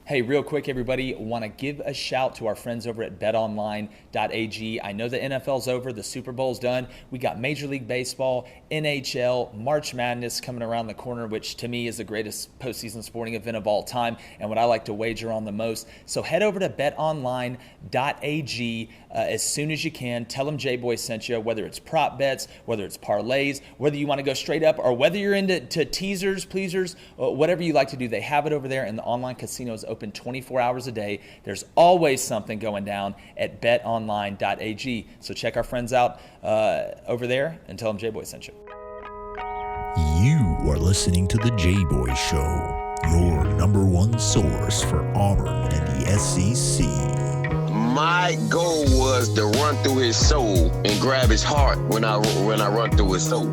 Hey, real quick, everybody, want to give a shout to our friends over at betonline.ag. I know the NFL's over, the Super Bowl's done. We got Major League Baseball, NHL, March Madness coming around the corner, which to me is the greatest postseason sporting event of all time and what I like to wager on the most. So head over to betonline.ag as soon as you can. Tell them Jboy sent you, whether it's prop bets, whether it's parlays, whether you want to go straight up, or whether you're into teasers, pleasers, whatever you like to do. They have it over there, and the online casino is open 24 hours a day. There's always something going down at betonline.ag. So check our friends out over there and tell them Jboy sent you. You are listening to the Jboy Show, your number one source for Auburn and the SEC. My goal was to run through his soul and grab his heart when I run through his soul.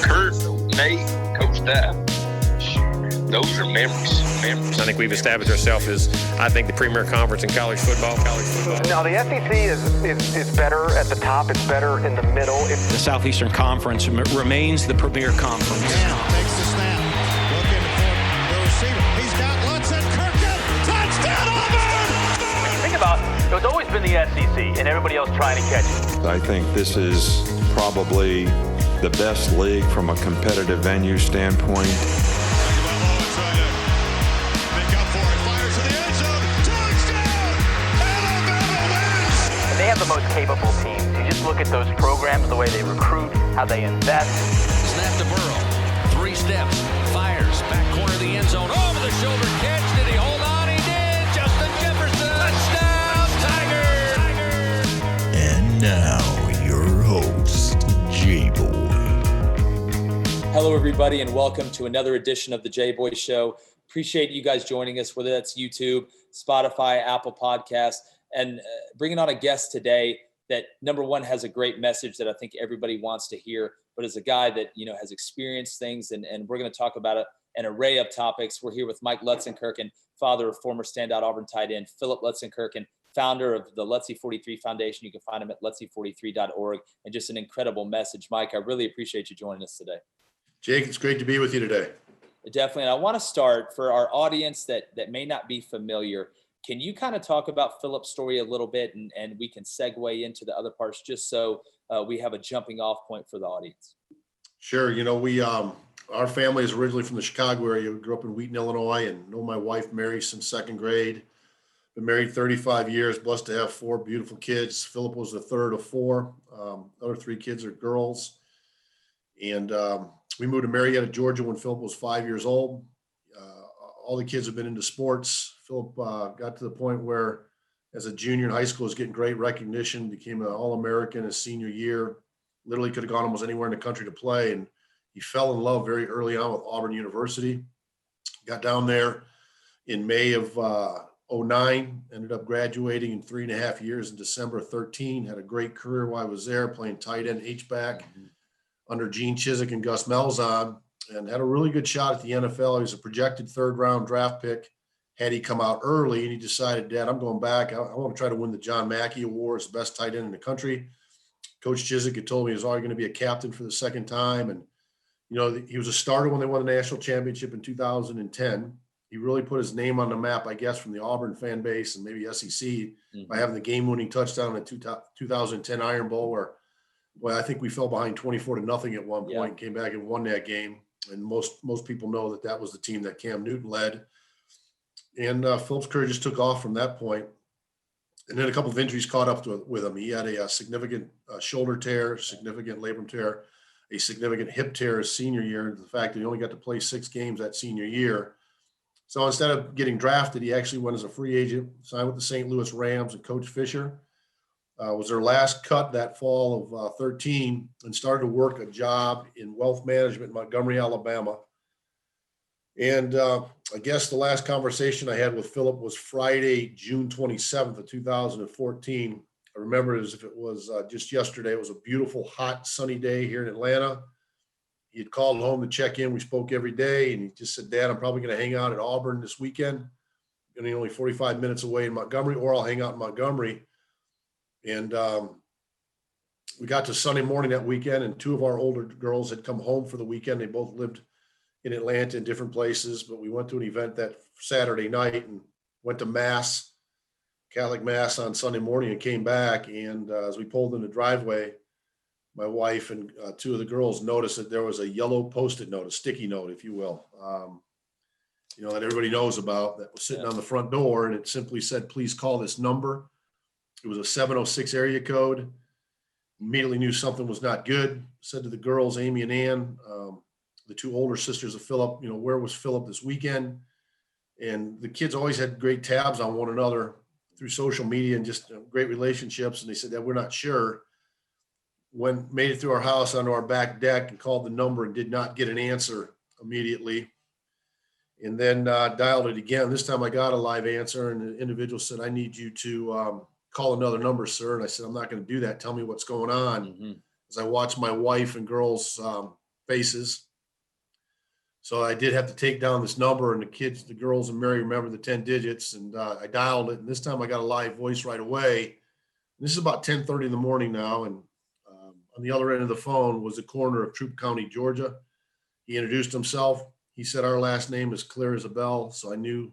Kurt, Nate, Coach Dye. Those are memories. I think we've established ourselves as, I think, the premier conference in college football. Now, the SEC is better at the top. It's better in the middle. The Southeastern Conference remains the premier conference. Now takes the snap. Looking for the receiver. He's got Lutzenkirchen. Touchdown, Auburn! Think about it was always been the SEC and everybody else trying to catch it. I think this is probably the best league from a competitive venue standpoint. They have the most capable teams. You just look at those programs, the way they recruit, how they invest. Snap to Burrow. 3 steps. Fires. Back corner of the end zone. Over the shoulder catch. Did he hold on? He did. Justin Jefferson. Touchdown, Tiger. And now, your host, Jboy. Hello, everybody, and welcome to another edition of the Jboy Show. Appreciate you guys joining us, whether that's YouTube, Spotify, Apple Podcasts, and bringing on a guest today that, number one, has a great message that I think everybody wants to hear, but is a guy that, has experienced things, and we're going to talk about an array of topics. We're here with Mike Lutzenkirchen, father of former standout Auburn tight end Philip Lutzenkirchen, founder of the Lutzy 43 Foundation. You can find him at lutzy43.org, and just an incredible message. Mike, I really appreciate you joining us today. Jake, it's great to be with you today. Definitely. And I want to start, for our audience that may not be familiar, can you kind of talk about Philip's story a little bit, and we can segue into the other parts just so we have a jumping off point for the audience? Sure. We our family is originally from the Chicago area. We grew up in Wheaton, Illinois, and know my wife Mary since second grade. Been married 35 years, blessed to have 4 beautiful kids. Philip was the third of 4. Other 3 kids are girls. And we moved to Marietta, Georgia when Philip was 5 years old. All the kids have been into sports. Philip got to the point where, as a junior in high school, was getting great recognition, became an All-American his senior year. Literally could have gone almost anywhere in the country to play. And he fell in love very early on with Auburn University. Got down there in May of 2009, ended up graduating in 3.5 years in December of 2013. Had a great career while I was there, playing tight end, H-back under Gene Chizik and Gus Malzahn, and had a really good shot at the NFL. He was a projected 3rd-round draft pick had he come out early, and he decided, Dad, I'm going back. I want to try to win the John Mackey Award as the best tight end in the country. Coach Chizik had told me he was already going to be a captain for the second time, and he was a starter when they won the national championship in 2010. He really put his name on the map, I guess, from the Auburn fan base and maybe SEC by having the game-winning touchdown in the 2010 Iron Bowl, where, I think we fell behind 24-0 at one point, came back and won that game. And most people know that was the team that Cam Newton led. And Philip's career just took off from that point. And then a couple of injuries caught up with him. He had a significant shoulder tear, significant labrum tear, a significant hip tear his senior year. The fact that he only got to play 6 games that senior year. So instead of getting drafted, he actually went as a free agent, signed with the St. Louis Rams and Coach Fisher. Was their last cut that fall of 13, and started to work a job in wealth management in Montgomery, Alabama. And I guess the last conversation I had with Philip was Friday, June 27th of 2014. I remember it as if it was just yesterday. It was a beautiful, hot, sunny day here in Atlanta. He had called home to check in. We spoke every day, and he just said, Dad, I'm probably going to hang out at Auburn this weekend. Going to be only 45 minutes away in Montgomery, or I'll hang out in Montgomery. And we got to Sunday morning that weekend, and 2 of our older girls had come home for the weekend. They both lived in Atlanta in different places, but we went to an event that Saturday night, and went to Mass, Catholic Mass on Sunday morning and came back. And as we pulled in the driveway, my wife and two of the girls noticed that there was a yellow Post-it note, a sticky note, if you will, that everybody knows about, that was sitting on the front door. And it simply said, please call this number. It was a 706 area code. Immediately knew something was not good. Said to the girls, Amy and Ann, the two older sisters of Philip, where was Philip this weekend? And the kids always had great tabs on one another through social media and just great relationships. And they said that we're not sure. Made it through our house onto our back deck and called the number and did not get an answer immediately. And then dialed it again. This time I got a live answer, and the individual said, I need you to call another number, sir. And I said, I'm not going to do that. Tell me what's going on. Mm-hmm. As I watched my wife and girls' faces. So I did have to take down this number, and the girls and Mary remember the 10 digits, and I dialed it. And this time I got a live voice right away. And this is about 10:30 in the morning now. And on the other end of the phone was the coroner of Troup County, Georgia. He introduced himself. He said, our last name is clear as a bell. So I knew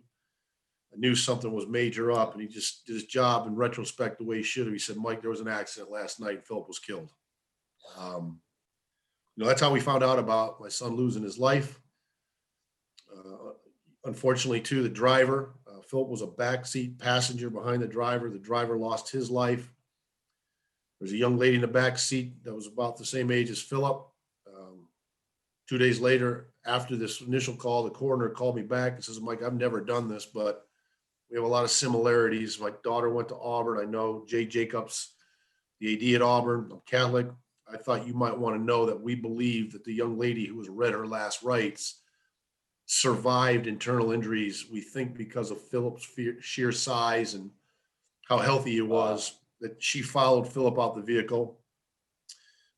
something was major up, and he just did his job in retrospect the way he should have. He said, Mike, there was an accident last night. Philip was killed. That's how we found out about my son losing his life. Unfortunately, too, the driver, Philip was a backseat passenger behind the driver. The driver lost his life. There's a young lady in the back seat that was about the same age as Philip. 2 days later, after this initial call, the coroner called me back and says, Mike, I've never done this, but we have a lot of similarities. My daughter went to Auburn. I know Jay Jacobs, the AD at Auburn. I'm Catholic. I thought you might want to know that we believe that the young lady who was read her last rites survived internal injuries. We think because of Philip's sheer size and how healthy he was, that she followed Philip out the vehicle.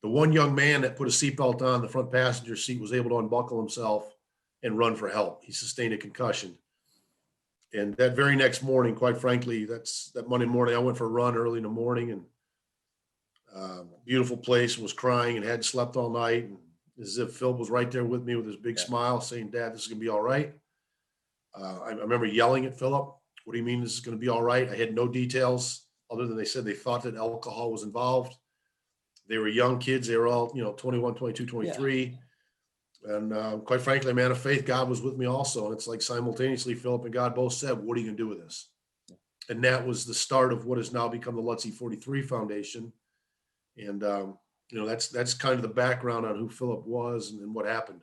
The one young man that put a seatbelt on the front passenger seat was able to unbuckle himself and run for help. He sustained a concussion. And that very next morning, quite frankly, that Monday morning, I went for a run early in the morning, and beautiful place, was crying and hadn't slept all night. And as if Phil was right there with me with his big smile saying, Dad, this is going to be all right. I remember yelling at Philip, what do you mean this is going to be all right? I had no details other than they said they thought that alcohol was involved. They were young kids. They were all, 21, 22, 23. Yeah. And quite frankly, man of faith, God was with me also. And it's like simultaneously, Philip and God both said, what are you going to do with this? And that was the start of what has now become the Lutze 43 Foundation. And, that's kind of the background on who Philip was and what happened.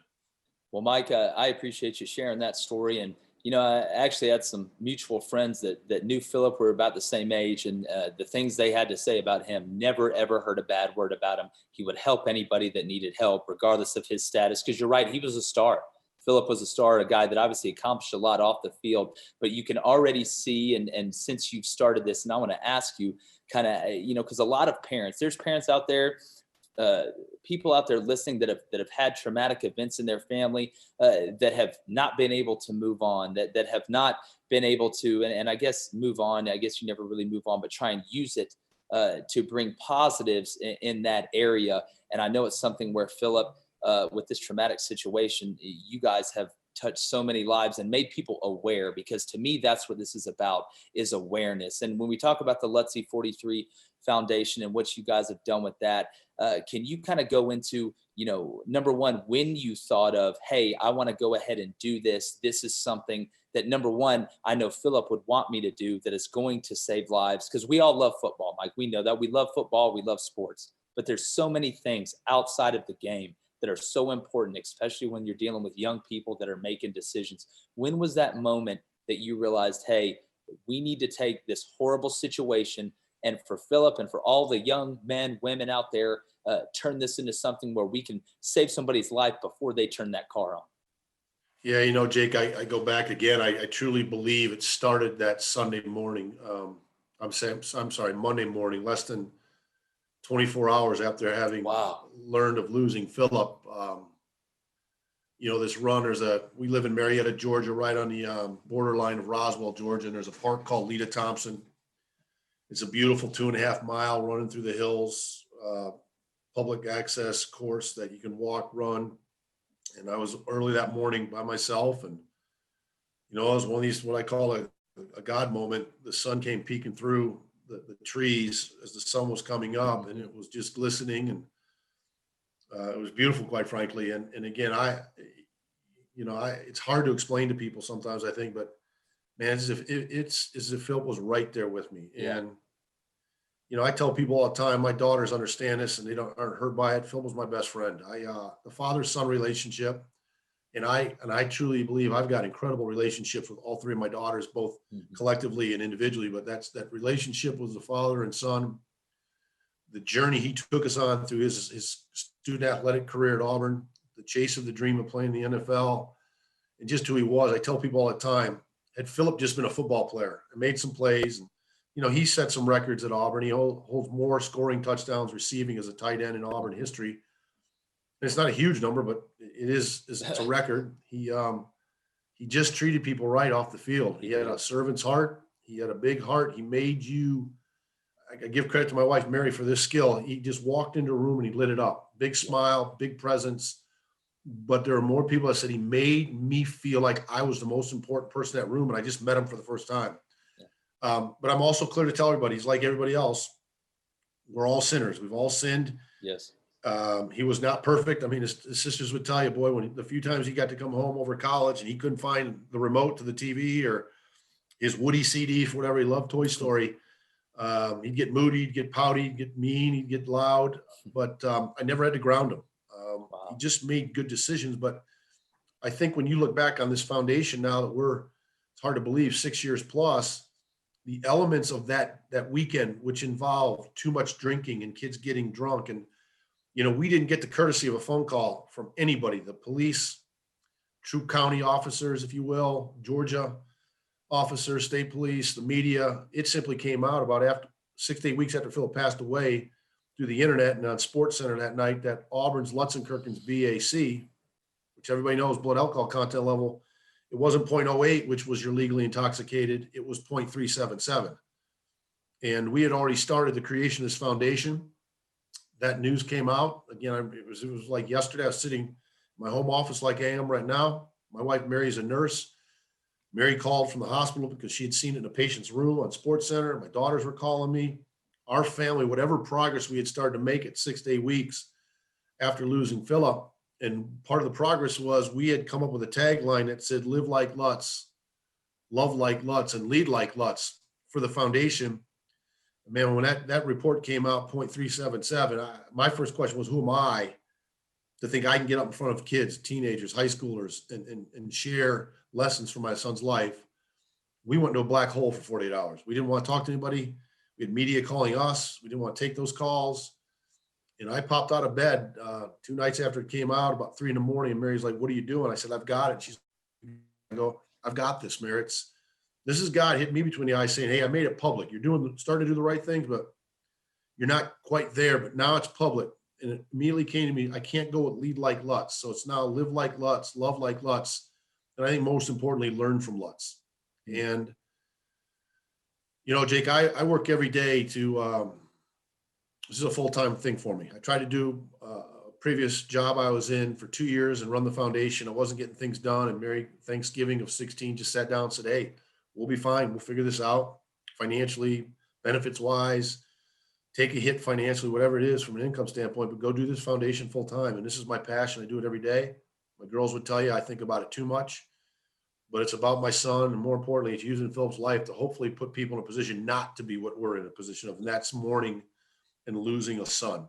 Well, Mike, I appreciate you sharing that story. And, I actually had some mutual friends that knew Philip, were about the same age, and the things they had to say about him, never, ever heard a bad word about him. He would help anybody that needed help, regardless of his status, because you're right, he was a star. Philip was a star, a guy that obviously accomplished a lot off the field, but you can already see, and since you've started this, and I want to ask you kind of, because a lot of parents, there's parents out there, people out there listening that have had traumatic events in their family, that have not been able to move on, that have not been able to, and I guess move on. I guess you never really move on, but try and use it to bring positives in that area. And I know it's something where Philip, with this traumatic situation, you guys have touched so many lives and made people aware, because to me, that's what this is about, is awareness. And when we talk about the Lutze 43 Foundation and what you guys have done with that, can you kind of go into, number one, when you thought of, hey, I want to go ahead and do this. This is something that, number one, I know Philip would want me to do, that is going to save lives, because we all love football, Mike. We know that. We love football. We love sports. But there's so many things outside of the game that are so important, especially when you're dealing with young people that are making decisions. When was that moment that you realized, hey, we need to take this horrible situation, and for Philip and for all the young men, women out there, turn this into something where we can save somebody's life before they turn that car on? Yeah, Jake, I go back again. I truly believe it started that Sunday morning. I'm sorry, Monday morning, less than 24 hours after having learned of losing Philip. This run, we live in Marietta, Georgia, right on the borderline of Roswell, Georgia, and there's a park called Lita Thompson. It's a beautiful 2.5 mile running through the hills, public access course that you can walk, run. And I was early that morning by myself, and I was one of these, what I call a God moment. The sun came peeking through the trees as the sun was coming up, and it was just glistening, and it was beautiful, quite frankly. And again, it's hard to explain to people sometimes, I think, but man, it's as if Philip was right there with me. Yeah. And I tell people all the time, my daughters understand this, and they aren't hurt by it. Phil was my best friend. The father-son relationship, and I truly believe I've got incredible relationships with all three of my daughters, both collectively and individually. But that relationship with the father and son, the journey he took us on through his student athletic career at Auburn, the chase of the dream of playing in the NFL, and just who he was. I tell people all the time, had Philip just been a football player and made some plays, and he set some records at Auburn. He holds more scoring touchdowns receiving as a tight end in Auburn history. And it's not a huge number, but it's a record. He just treated people right off the field. He had a servant's heart. He had a big heart. He made you. I give credit to my wife, Mary, for this skill. He just walked into a room and he lit it up. Big smile, big presence. But there are more people that said he made me feel like I was the most important person in that room, and I just met him for the first time. But I'm also clear to tell everybody, he's like everybody else. We're all sinners. We've all sinned. Yes. He was not perfect. I mean, his sisters would tell you, boy, the few times he got to come home over college and he couldn't find the remote to the TV or his Woody CD for whatever, he loved Toy Story. He'd get moody, he'd get pouty, he'd get mean, he'd get loud, but I never had to ground him. He just made good decisions. But I think when you look back on this foundation now that it's hard to believe 6 years plus, the elements of that weekend, which involved too much drinking and kids getting drunk. And, we didn't get the courtesy of a phone call from anybody, the police, Troup County officers, if you will, Georgia officers, state police, the media. It simply came out about after 6 to 8 weeks after Philip passed away through the internet and on Sports Center that night that Auburn's Lutzenkirchen's BAC, which everybody knows blood alcohol content level, it wasn't 0.08, which was your legally intoxicated. It was 0.377. And we had already started the creation of this foundation. That news came out. Again, it was like yesterday. I was sitting in my home office like I am right now. My wife, Mary, is a nurse. Mary called from the hospital because she had seen it in a patient's room on Sports Center. My daughters were calling me. Our family, whatever progress we had started to make at 6 to 8 weeks after losing Philip, and part of the progress was we had come up with a tagline that said, live like Lutz, love like Lutz, and lead like Lutz for the foundation. Man, when that report came out, 0.377, my first question was, who am I to think I can get up in front of kids, teenagers, high schoolers, and share lessons from my son's life? We went into a black hole for 48 hours. We didn't want to talk to anybody. We had media calling us. We didn't want to take those calls. And I popped out of bed 2 nights after it came out, about 3 a.m, and Mary's like, what are you doing? I said, I've got it. I go, I've got this, Mary. This is God hit me between the eyes saying, hey, I made it public. You're starting to do the right things, but you're not quite there. But now it's public. And it immediately came to me, I can't go with lead like Lutz. So it's now live like Lutz, love like Lutz. And I think most importantly, learn from Lutz. And, Jake, I work every day to, this is a full-time thing for me. I tried to do a previous job I was in for 2 years and run the foundation. I wasn't getting things done. And Mary, Thanksgiving of 16, just sat down and said, hey, we'll be fine. We'll figure this out financially, benefits wise, take a hit financially, whatever it is from an income standpoint, but go do this foundation full time. And this is my passion. I do it every day. My girls would tell you I think about it too much, but it's about my son. And more importantly, it's using Philip's life to hopefully put people in a position not to be what we're in a position of. And that's mourning and losing a son.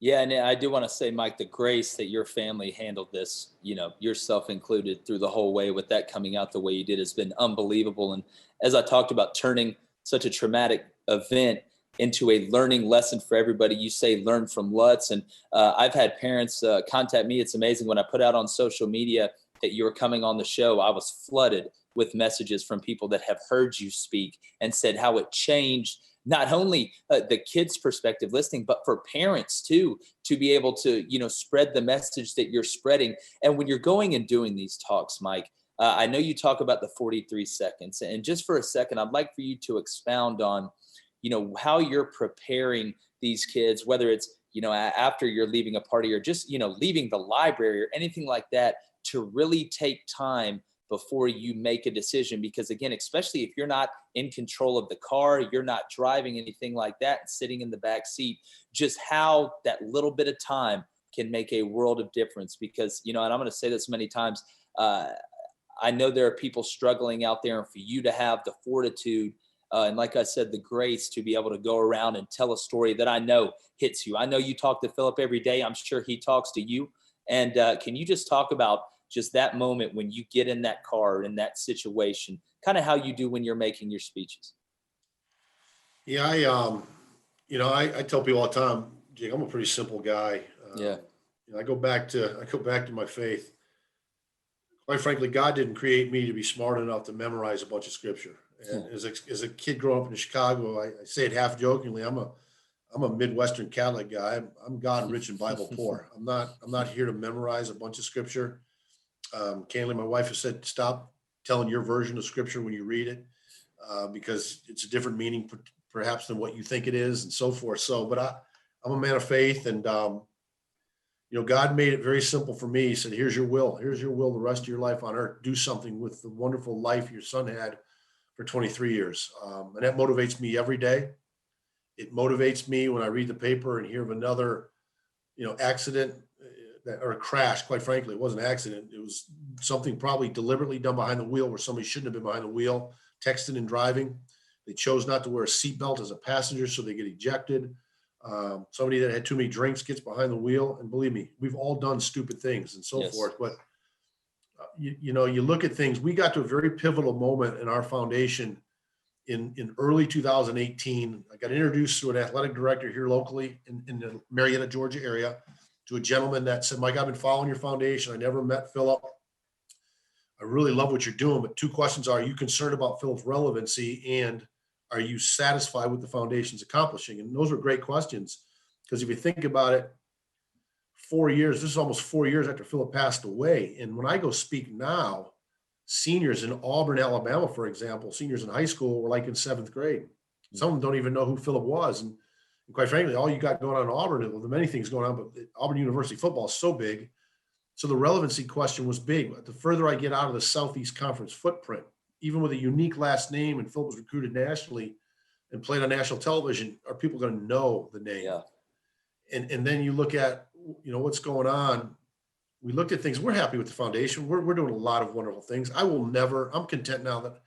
Yeah, and I do want to say, Mike, the grace that your family handled this, yourself included, through the whole way with that coming out the way you did has been unbelievable. And as I talked about turning such a traumatic event into a learning lesson for everybody, you say learn from Lutz. And I've had parents contact me. It's amazing. When I put out on social media that you were coming on the show, I was flooded with messages from people that have heard you speak and said how it changed not only the kids' perspective listening, but for parents too, to be able to, spread the message that you're spreading. And when you're going and doing these talks, Mike, I know you talk about the 43 seconds. And just for a second, I'd like for you to expound on, how you're preparing these kids, whether it's, after you're leaving a party or just, leaving the library or anything like that, to really take time before you make a decision. Because again, especially if you're not in control of the car, you're not driving anything like that, sitting in the back seat, just how that little bit of time can make a world of difference. Because, and I'm going to say this many times, I know there are people struggling out there, and for you to have the fortitude and like I said, the grace to be able to go around and tell a story that I know hits you. I know you talk to Philip every day. I'm sure he talks to you. And can you just talk about just that moment when you get in that car, in that situation, kind of how you do when you're making your speeches? Yeah, I tell people all the time, Jake, I'm a pretty simple guy. I go back to my faith. Quite frankly, God didn't create me to be smart enough to memorize a bunch of scripture. And as a kid growing up in Chicago, I say it half jokingly, I'm a Midwestern Catholic guy. I'm God rich and Bible poor. I'm not here to memorize a bunch of scripture. Candidly, my wife has said, stop telling your version of scripture when you read it, because it's a different meaning perhaps than what you think it is, and so forth. So, but I'm a man of faith, and God made it very simple for me. He said, here's your will. Here's your will the rest of your life on earth. Do something with the wonderful life your son had for 23 years. And that motivates me every day. It motivates me when I read the paper and hear of another, accident or a crash. Quite frankly, it wasn't an accident. It was something probably deliberately done behind the wheel where somebody shouldn't have been behind the wheel, texting and driving. They chose not to wear a seatbelt as a passenger, so they get ejected. Somebody that had too many drinks gets behind the wheel. And believe me, we've all done stupid things and so forth. But, you look at things. We got to a very pivotal moment in our foundation in early 2018. I got introduced to an athletic director here locally in the Marietta, Georgia area, to a gentleman that said, Mike, I've been following your foundation. I never met Philip. I really love what you're doing. But two questions are you concerned about Philip's relevancy, and are you satisfied with the foundation's accomplishing? And those are great questions, because if you think about it, 4 years, this is almost 4 years after Philip passed away. And when I go speak now, seniors in Auburn, Alabama, for example, seniors in high school were like in 7th grade. Some of them don't even know who Philip was. And quite frankly, all you got going on in Auburn, well, there are many things going on, but Auburn University football is so big. So the relevancy question was big. But the further I get out of the Southeast Conference footprint, even with a unique last name, and Philip was recruited nationally and played on national television, are people going to know the name? Yeah. And then you look at, what's going on. We looked at things. We're happy with the foundation. We're doing a lot of wonderful things. I'm content now that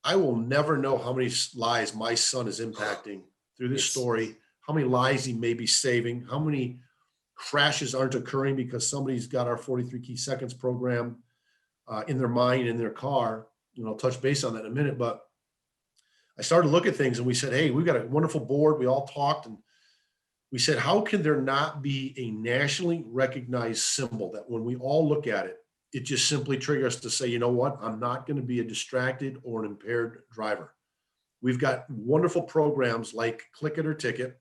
I will never know how many lives my son is impacting through this story, how many lives he may be saving, how many crashes aren't occurring because somebody's got our 43 key seconds program in their mind, in their car. I'll touch base on that in a minute, but I started to look at things and we said, hey, we've got a wonderful board. We all talked and we said, how can there not be a nationally recognized symbol that when we all look at it, it just simply triggers us to say, you know what, I'm not going to be a distracted or an impaired driver. We've got wonderful programs like Click It or Ticket,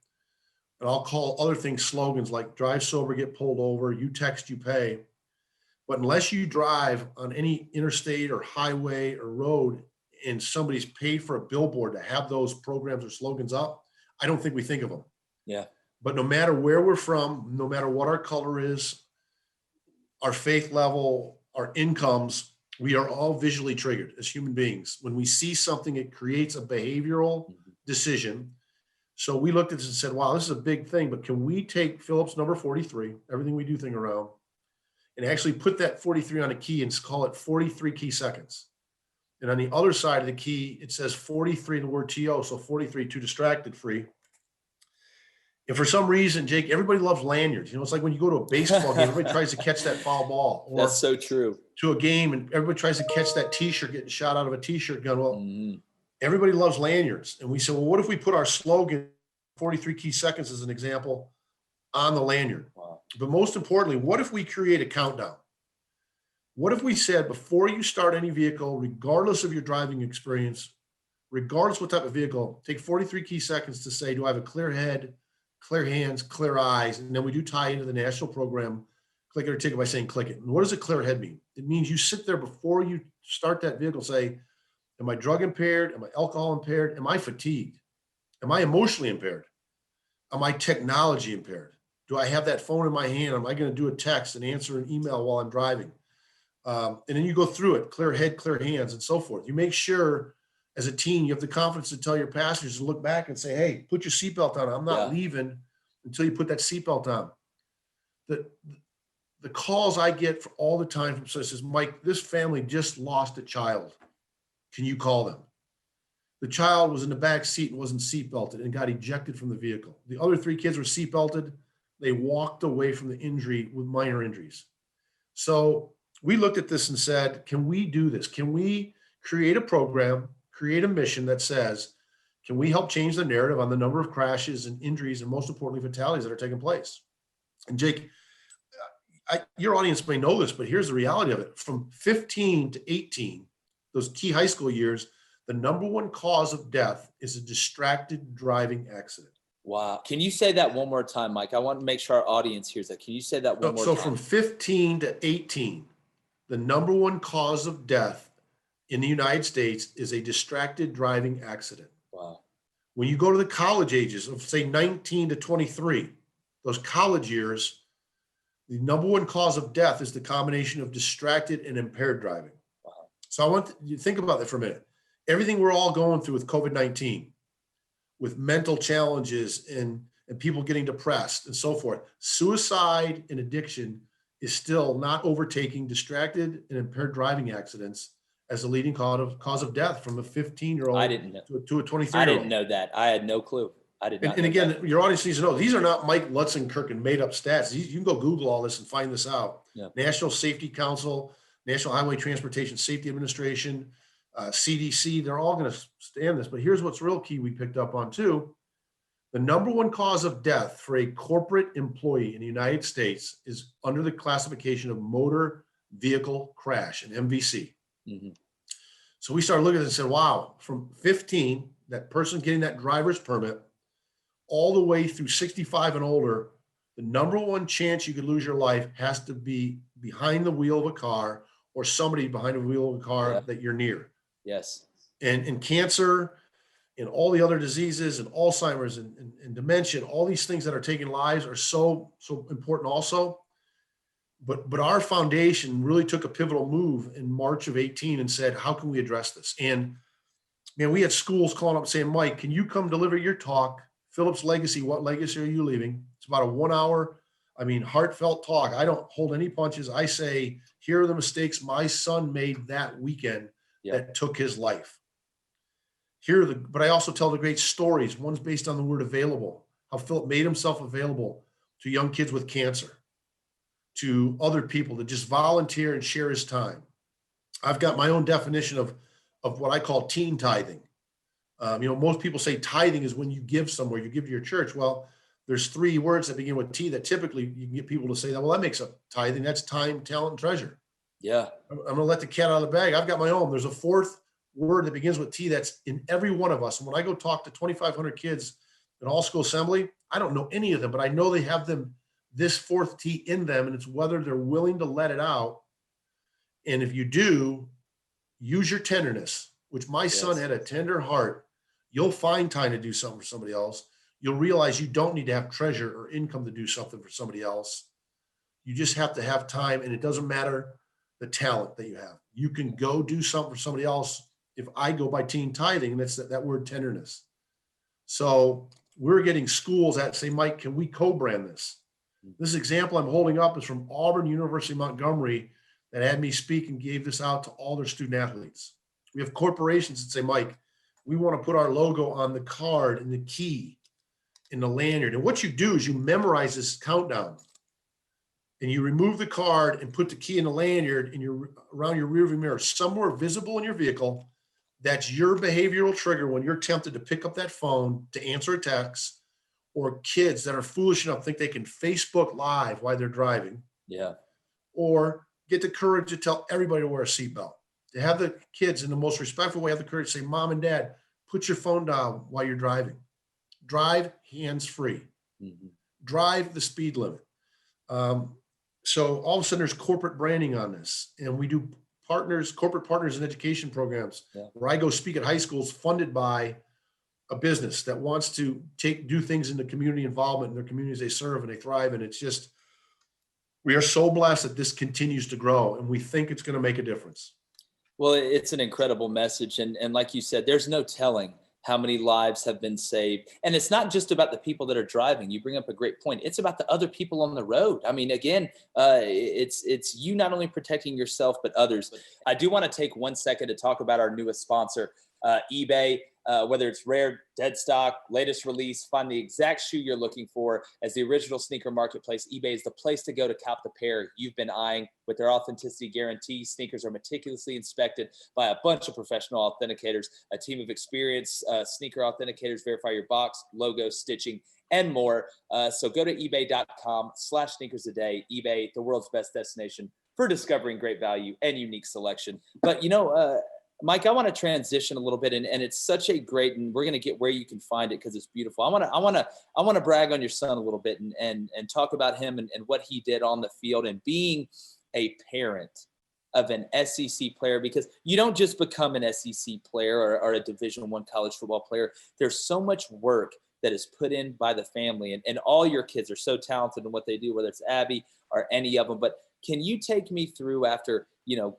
and I'll call other things slogans like drive sober, get pulled over, you text, you pay. But unless you drive on any interstate or highway or road and somebody's paid for a billboard to have those programs or slogans up, I don't think we think of them. Yeah. But no matter where we're from, no matter what our color is, our faith level, our incomes, we are all visually triggered as human beings. When we see something, it creates a behavioral decision. So we looked at this and said, wow, this is a big thing, but can we take Philip's number 43, everything we do thing around, and actually put that 43 on a key and call it 43 key seconds. And on the other side of the key, it says 43 in the word TO, so 43 too distracted free. And for some reason, Jake, everybody loves lanyards. It's like when you go to a baseball game, everybody tries to catch that foul ball. Or that's so true. To a game, and everybody tries to catch that T-shirt getting shot out of a T-shirt gun. Well, everybody loves lanyards. And we said, well, what if we put our slogan, 43 key seconds as an example, on the lanyard? Wow. But most importantly, what if we create a countdown? What if we said, before you start any vehicle, regardless of your driving experience, regardless what type of vehicle, take 43 key seconds to say, do I have a clear head, clear hands, clear eyes? And then we do tie into the national program, Click It or Ticket, by saying click it. And what does a clear head mean? It means you sit there before you start that vehicle, say, am I drug impaired? Am I alcohol impaired? Am I fatigued? Am I emotionally impaired? Am I technology impaired? Do I have that phone in my hand? Am I going to do a text and answer an email while I'm driving? And then you go through it, clear head, clear hands, and so forth. You make sure as a team, you have the confidence to tell your passengers to look back and say, hey, put your seatbelt on. I'm not leaving until you put that seatbelt on. The calls I get for all the time from says, Mike, this family just lost a child. Can you call them? The child was in the back seat and wasn't seatbelted and got ejected from the vehicle. The other 3 kids were seatbelted. They walked away from the injury with minor injuries. So we looked at this and said, can we do this? Can we create a program, create a mission that says, can we help change the narrative on the number of crashes and injuries and most importantly, fatalities that are taking place? And Jake, your audience may know this, but here's the reality of it. From 15 to 18, those key high school years, the number one cause of death is a distracted driving accident. Wow. Can you say that one more time, Mike? I want to make sure our audience hears that. Can you say that one more time? So from 15 to 18, the number one cause of death in the United States is a distracted driving accident. Wow. When you go to the college ages of say 19 to 23, those college years, the number one cause of death is the combination of distracted and impaired driving. Wow. So I want you to think about that for a minute. Everything we're all going through with COVID-19, with mental challenges and people getting depressed and so forth, suicide and addiction is still not overtaking distracted and impaired driving accidents as the leading cause of death from a 15-year-old I didn't know. to a 23-year-old. I didn't know that. I had no clue. I did not. And again, your audience needs to know, these are not Mike Lutzenkirchen made up stats. You can go Google all this and find this out. Yeah. National Safety Council, National Highway Transportation Safety Administration, CDC, they're all going to stand this. But here's what's real key we picked up on too. The number one cause of death for a corporate employee in the United States is under the classification of motor vehicle crash, an MVC. Mm-hmm. So we started looking at it and said, wow, from 15, that person getting that driver's permit, all the way through 65 and older, the number one chance you could lose your life has to be behind the wheel of a car or somebody behind the wheel of a car that you're near. Yes. And cancer and all the other diseases and Alzheimer's and dementia, all these things that are taking lives are so important also. But our foundation really took a pivotal move in March of 18 and said, how can we address this? And man, we had schools calling up saying, Mike, can you come deliver your talk? Philip's legacy, what legacy are you leaving? It's about a 1 hour, heartfelt talk. I don't hold any punches. I say, here are the mistakes my son made that weekend that took his life. But I also tell the great stories. One's based on the word available, how Philip made himself available to young kids with cancer, to other people to just volunteer and share his time. I've got my own definition of what I call teen tithing. Most people say tithing is when you give somewhere, you give to your church. Well, there's 3 words that begin with T that typically you can get people to say that, well, that makes up tithing. That's time, talent, and treasure. Yeah. I'm going to let the cat out of the bag. I've got my own. There's a 4th word that begins with T that's in every one of us. And when I go talk to 2,500 kids in all school assembly, I don't know any of them, but I know they have this 4th T in them, and it's whether they're willing to let it out. And if you do, use your tenderness, which my son had a tender heart. You'll find time to do something for somebody else. You'll realize you don't need to have treasure or income to do something for somebody else. You just have to have time, and it doesn't matter the talent that you have. You can go do something for somebody else. If I go by teen tithing, and that's that word tenderness. So we're getting schools that say, Mike, can we co-brand this? This example I'm holding up is from Auburn, University of Montgomery, that had me speak and gave this out to all their student athletes. We have corporations that say, Mike, we want to put our logo on the card and the key in the lanyard. And what you do is you memorize this countdown and you remove the card and put the key in the lanyard and around your rearview mirror, somewhere visible in your vehicle. That's your behavioral trigger when you're tempted to pick up that phone to answer a text, or kids that are foolish enough to think they can Facebook Live while they're driving. Yeah. Or get the courage to tell everybody to wear a seatbelt. To have the kids in the most respectful way, have the courage to say, Mom and Dad, put your phone down while you're driving. Drive hands-free. Mm-hmm. Drive the speed limit. So all of a sudden there's corporate branding on this. And we do corporate partners in education programs where I go speak at high schools funded by a business that wants to do things in the community involvement in their communities they serve and they thrive. And it's just, we are so blessed that this continues to grow, and we think it's going to make a difference. Well, it's an incredible message. And like you said, there's no telling how many lives have been saved. And it's not just about the people that are driving. You bring up a great point. It's about the other people on the road. I mean, again, it's you not only protecting yourself, but others. I do want to take 1 second to talk about our newest sponsor, eBay. Whether it's rare, dead stock, latest release, find the exact shoe you're looking for. As the original sneaker marketplace, eBay is the place to go to cop the pair you've been eyeing. With their authenticity guarantee, sneakers are meticulously inspected by a bunch of professional authenticators. A team of experienced sneaker authenticators verify your box, logo, stitching, and more. So go to ebay.com/sneakersaday. eBay, the world's best destination for discovering great value and unique selection. But, Mike, I want to transition a little bit, and it's such a great, and we're going to get where you can find it because it's beautiful. I want to brag on your son a little bit and talk about him and what he did on the field and being a parent of an SEC player, because you don't just become an SEC player or a Division I college football player. There's so much work that is put in by the family, and all your kids are so talented in what they do, whether it's Abby or any of them. But can you take me through after,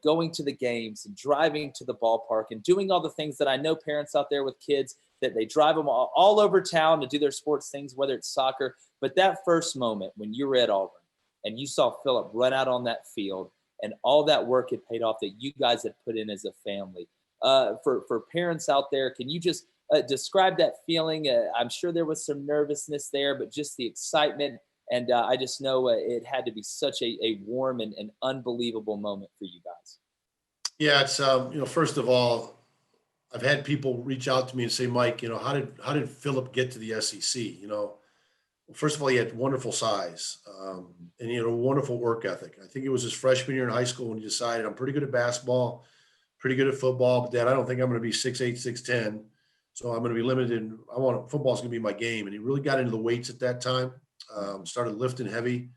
going to the games and driving to the ballpark and doing all the things that I know parents out there with kids that they drive them all over town to do their sports things, whether it's soccer, but that first moment when you were at Auburn and you saw Philip run out on that field and all that work had paid off that you guys had put in as a family, for parents out there, can you just describe that feeling? I'm sure there was some nervousness there, but just the excitement. And I just know it had to be such a warm and unbelievable moment for you guys. Yeah, it's first of all, I've had people reach out to me and say, Mike, how did Philip get to the SEC? First of all, he had wonderful size, and he had a wonderful work ethic. I think it was his freshman year in high school when he decided, I'm pretty good at basketball, pretty good at football, but Dad, I don't think I'm going to be 6'8", 6'10", so I'm going to be limited. Football's going to be my game. And he really got into the weights at that time. Started lifting heavy,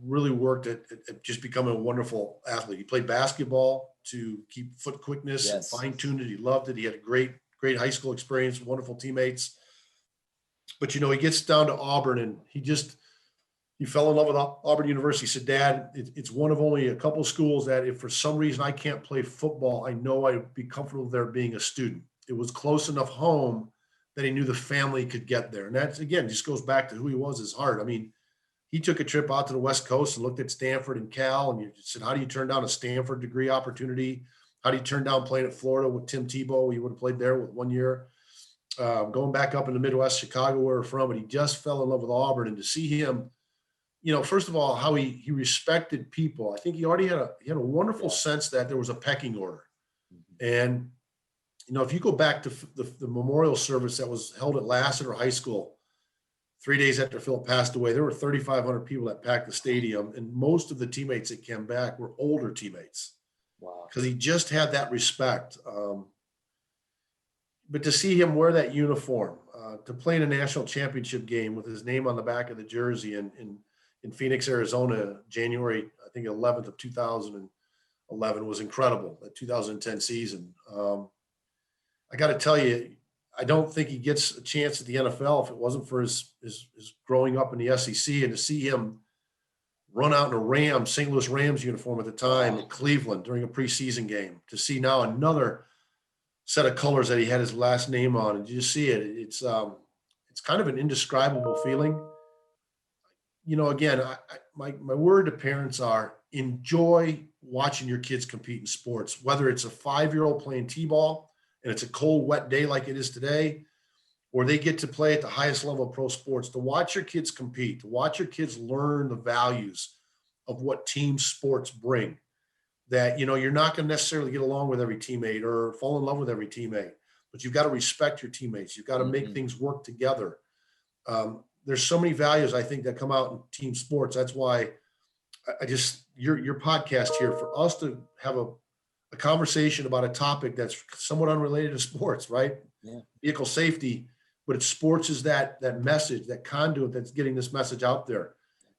really worked at just becoming a wonderful athlete. He played basketball to keep foot quickness and fine-tuned it. He loved it. He had a great high school experience, wonderful teammates. But, he gets down to Auburn, and he fell in love with Auburn University. He said, Dad, it's one of only a couple schools that if for some reason I can't play football, I know I'd be comfortable there being a student. It was close enough home that he knew the family could get there. And that's, again, just goes back to who he was, his heart. I mean, he took a trip out to the West Coast and looked at Stanford and Cal, and you said, how do you turn down a Stanford degree opportunity? How do you turn down playing at Florida with Tim Tebow? He would have played there with 1 year. Going back up in the Midwest, Chicago, where we're from, and he just fell in love with Auburn. And to see him, first of all, how he respected people. I think he already had a wonderful sense that there was a pecking order. And if you go back to the memorial service that was held at Lassiter High School 3 days after Philip passed away, there were 3,500 people that packed the stadium, and most of the teammates that came back were older teammates. Wow! Because he just had that respect. But to see him wear that uniform, to play in a national championship game with his name on the back of the jersey in Phoenix, Arizona, January, I think 11th of 2011 was incredible. That 2010 season. I got to tell you, I don't think he gets a chance at the NFL if it wasn't for his growing up in the SEC, and to see him run out in a St. Louis Rams uniform at the time at Cleveland during a preseason game, to see now another set of colors that he had his last name on, and you just see it. It's kind of an indescribable feeling. Again, my word to parents are enjoy watching your kids compete in sports, whether it's a 5-year-old playing t-ball and it's a cold, wet day like it is today, or they get to play at the highest level of pro sports. To watch your kids compete, to watch your kids learn the values of what team sports bring, that, you're not going to necessarily get along with every teammate or fall in love with every teammate, but you've got to respect your teammates. You've got to make things work together. There's so many values, I think, that come out in team sports. That's why your podcast here, for us to have a conversation about a topic that's somewhat unrelated to sports, right? Yeah. Vehicle safety, but it's sports is that message, that conduit that's getting this message out there.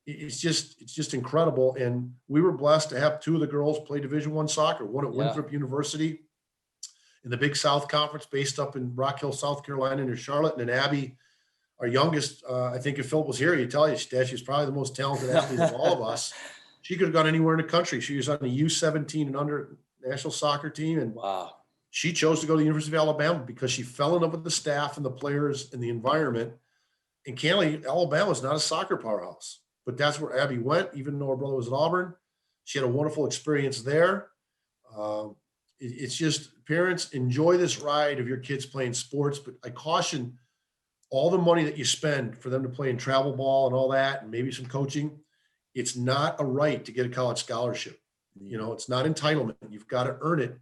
It's just incredible. And we were blessed to have two of the girls play Division I soccer, one at Winthrop University in the Big South Conference based up in Rock Hill, South Carolina, near Charlotte, and then Abby, Our youngest, I think if Philip was here, he'd tell you, Dad, she's probably the most talented athlete of all of us. She could have gone anywhere in the country. She was on the U17 and under national soccer team. And Wow. She chose to go to the University of Alabama because she fell in love with the staff and the players and the environment. And candidly, Alabama is not a soccer powerhouse, but that's where Abby went, even though her brother was at Auburn. She had a wonderful experience there. It's just, parents, enjoy this ride of your kids playing sports, but I caution all the money that you spend for them to play in travel ball and all that, and maybe some coaching. It's not a right to get a college scholarship. It's not entitlement. You've got to earn it.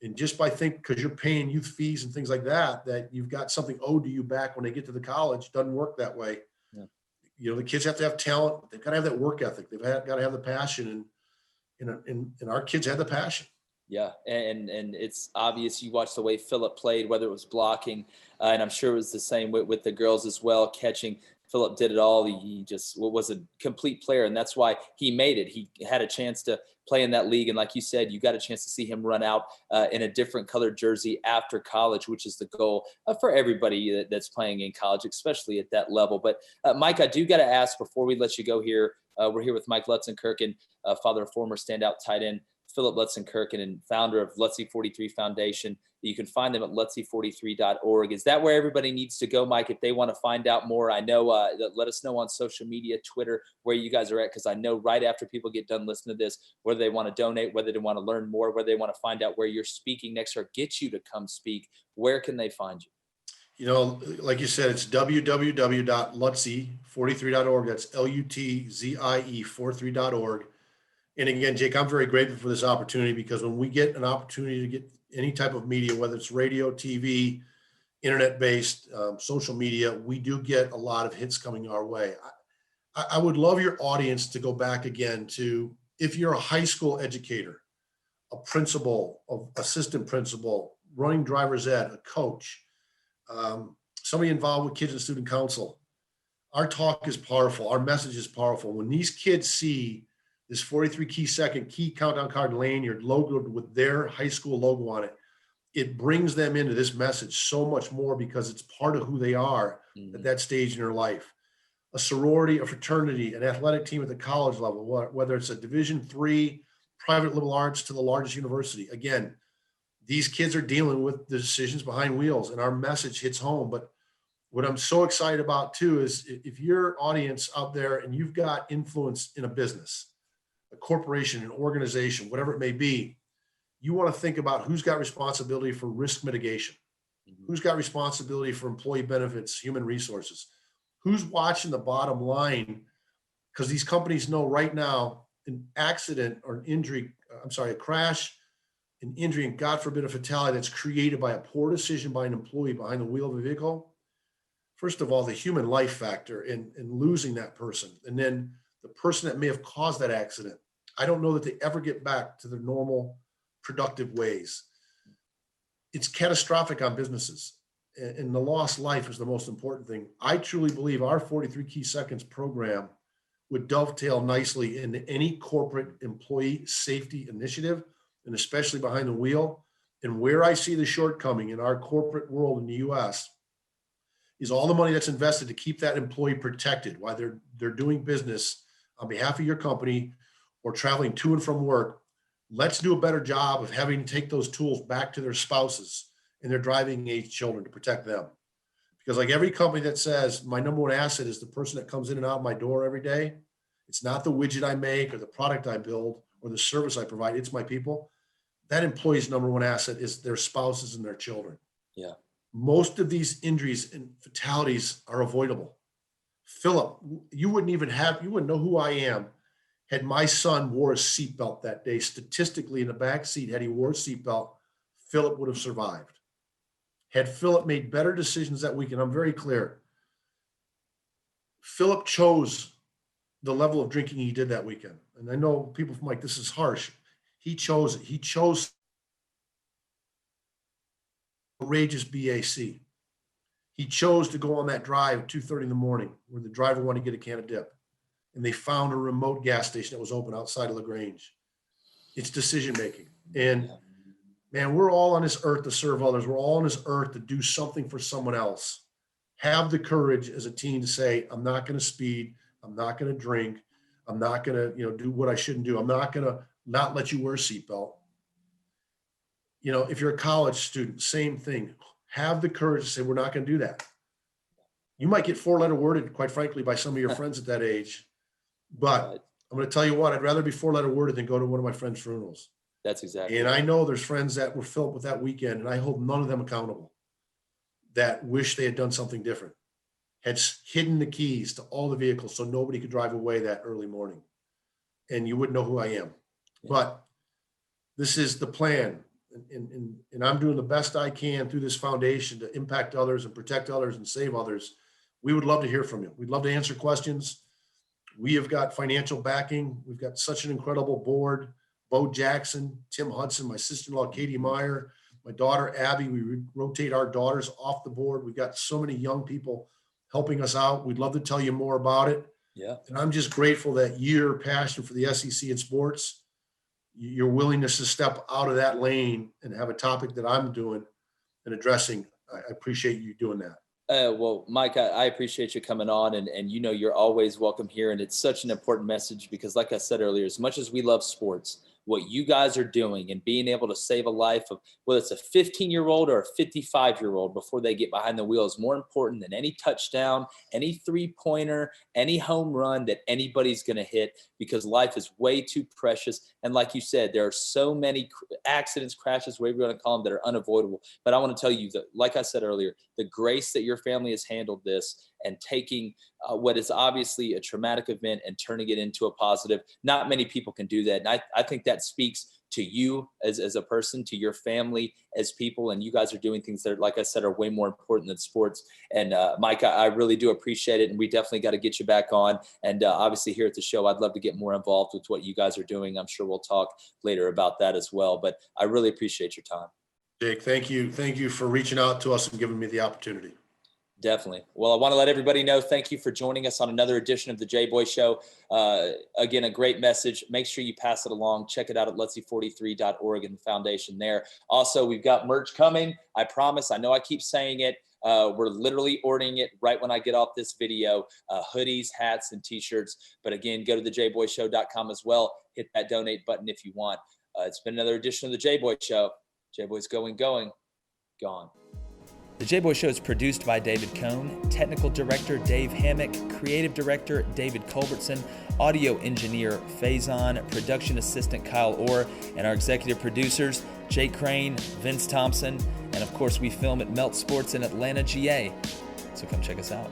And just by because you're paying youth fees and things like that, that you've got something owed to you back when they get to the college, doesn't work that way. Yeah. The kids have to have talent. They've got to have that work ethic. They've got to have the passion, and our kids had the passion. Yeah, and it's obvious. You watched the way Philip played, whether it was blocking, and I'm sure it was the same with the girls as well, catching. Philip did it all. He just was a complete player, and that's why he made it. He had a chance to play in that league, and like you said, you got a chance to see him run out in a different colored jersey after college, which is the goal for everybody that's playing in college, especially at that level. But Mike, I do got to ask before we let you go here. We're here with Mike Lutzenkirchen, father of former standout tight end Philip Lutzenkirchen and founder of Lutzy 43 Foundation. You can find them at lutzy43.org. Is that where everybody needs to go, Mike, if they want to find out more? I know, let us know on social media, Twitter, where you guys are at, because I know right after people get done listening to this, whether they want to donate, whether they want to learn more, whether they want to find out where you're speaking next or get you to come speak, where can they find you? Like you said, it's www.lutzy43.org. That's LUTZIE43.org. And again, Jake, I'm very grateful for this opportunity, because when we get an opportunity to get any type of media, whether it's radio, TV, internet-based, social media, we do get a lot of hits coming our way. I would love your audience to go back again to, if you're a high school educator, a principal, an assistant principal, running driver's ed, a coach, somebody involved with kids and student council. Our talk is powerful. Our message is powerful. When these kids see this 43 key second key countdown card lanyard logoed with their high school logo on it, it brings them into this message so much more, because it's part of who they are at that stage in their life. A sorority, a fraternity, an athletic team at the college level, whether it's a Division III private liberal arts to the largest university. Again, these kids are dealing with the decisions behind wheels, and our message hits home. But what I'm so excited about too is, if your audience out there and you've got influence in a business, a corporation, an organization, whatever it may be, you want to think about who's got responsibility for risk mitigation, who's got responsibility for employee benefits, human resources, who's watching the bottom line, because these companies know right now an accident or an injury, a crash, an injury, and God forbid a fatality that's created by a poor decision by an employee behind the wheel of a vehicle. First of all, the human life factor in losing that person, and then the person that may have caused that accident, I don't know that they ever get back to their normal productive ways. It's catastrophic on businesses, and the lost life is the most important thing. I truly believe our 43 Key Seconds program would dovetail nicely into any corporate employee safety initiative, and especially behind the wheel. And where I see the shortcoming in our corporate world in the US is all the money that's invested to keep that employee protected while they're doing business on behalf of your company or traveling to and from work. Let's do a better job of having to take those tools back to their spouses and their driving age children to protect them. Because like every company that says my number one asset is the person that comes in and out my door every day, it's not the widget I make or the product I build or the service I provide, it's my people. That employee's number one asset is their spouses and their children. Yeah. Most of these injuries and fatalities are avoidable. Philip, you wouldn't know who I am had my son wore a seatbelt that day. Statistically, in the back seat, had he wore a seatbelt, Philip would have survived. Had Philip made better decisions that weekend, I'm very clear. Philip chose the level of drinking he did that weekend. And I know people from like, this is harsh. He chose it. He chose outrageous BAC. He chose to go on that drive at 2:30 in the morning where the driver wanted to get a can of dip. And they found a remote gas station that was open outside of LaGrange. It's decision-making. And man, we're all on this earth to serve others. We're all on this earth to do something for someone else. have the courage as a teen to say, I'm not going to speed. I'm not going to drink. I'm not going to, do what I shouldn't do. I'm not going to not let you wear a seatbelt. If you're a college student, same thing. Have the courage to say, we're not going to do that. You might get 4-letter worded, quite frankly, by some of your friends at that age. But I'm going to tell you what, I'd rather be 4-letter worded than go to one of my friends' funerals. That's exactly. And I know there's friends that were filled with that weekend, and I hold none of them accountable, that wish they had done something different, had hidden the keys to all the vehicles so nobody could drive away that early morning. And you wouldn't know who I am. Yeah. But this is the plan. And I'm doing the best I can through this foundation to impact others and protect others and save others. We would love to hear from you. We'd love to answer questions. We have got financial backing. We've got such an incredible board. Bo Jackson, Tim Hudson, my sister-in-law, Katie Meyer, my daughter, Abby. We rotate our daughters off the board. We've got so many young people helping us out. We'd love to tell you more about it. Yeah. And I'm just grateful that your passion for the SEC and sports, your willingness to step out of that lane and have a topic that I'm doing and addressing. I appreciate you doing that. Well, Mike, I appreciate you coming on, and you're always welcome here. And it's such an important message because, like I said earlier, as much as we love sports, what you guys are doing and being able to save a life of whether it's a 15-year-old or a 55-year-old before they get behind the wheel is more important than any touchdown, any three-pointer, any home run that anybody's going to hit, because life is way too precious. And like you said, there are so many accidents, crashes, whatever you want to call them, that are unavoidable. But I want to tell you that, like I said earlier, the grace that your family has handled this and taking what is obviously a traumatic event and turning it into a positive. Not many people can do that. And I think that speaks to you as a person, to your family as people, and you guys are doing things that, like I said, are way more important than sports. And Mike, I really do appreciate it. And we definitely got to get you back on. And obviously here at the show, I'd love to get more involved with what you guys are doing. I'm sure we'll talk later about that as well. But I really appreciate your time. Jake, thank you. Thank you for reaching out to us and giving me the opportunity. Definitely. Well, I want to let everybody know, thank you for joining us on another edition of the Jboy Show. Again, a great message. Make sure you pass it along. Check it out at Lutzy43.org and the foundation there. Also, we've got merch coming. I promise. I know I keep saying it. We're literally ordering it right when I get off this video, hoodies, hats, and t-shirts. But again, go to thejboyshow.com as well. Hit that donate button if you want. It's been another edition of the Jboy Show. Jboy's going, gone. The Jboy Show is produced by David Cohn, technical director Dave Hammock, creative director David Culbertson, audio engineer Faison, production assistant Kyle Orr, and our executive producers Jake Crane, Vince Thompson, and of course we film at Melt Sports in Atlanta, GA. So come check us out.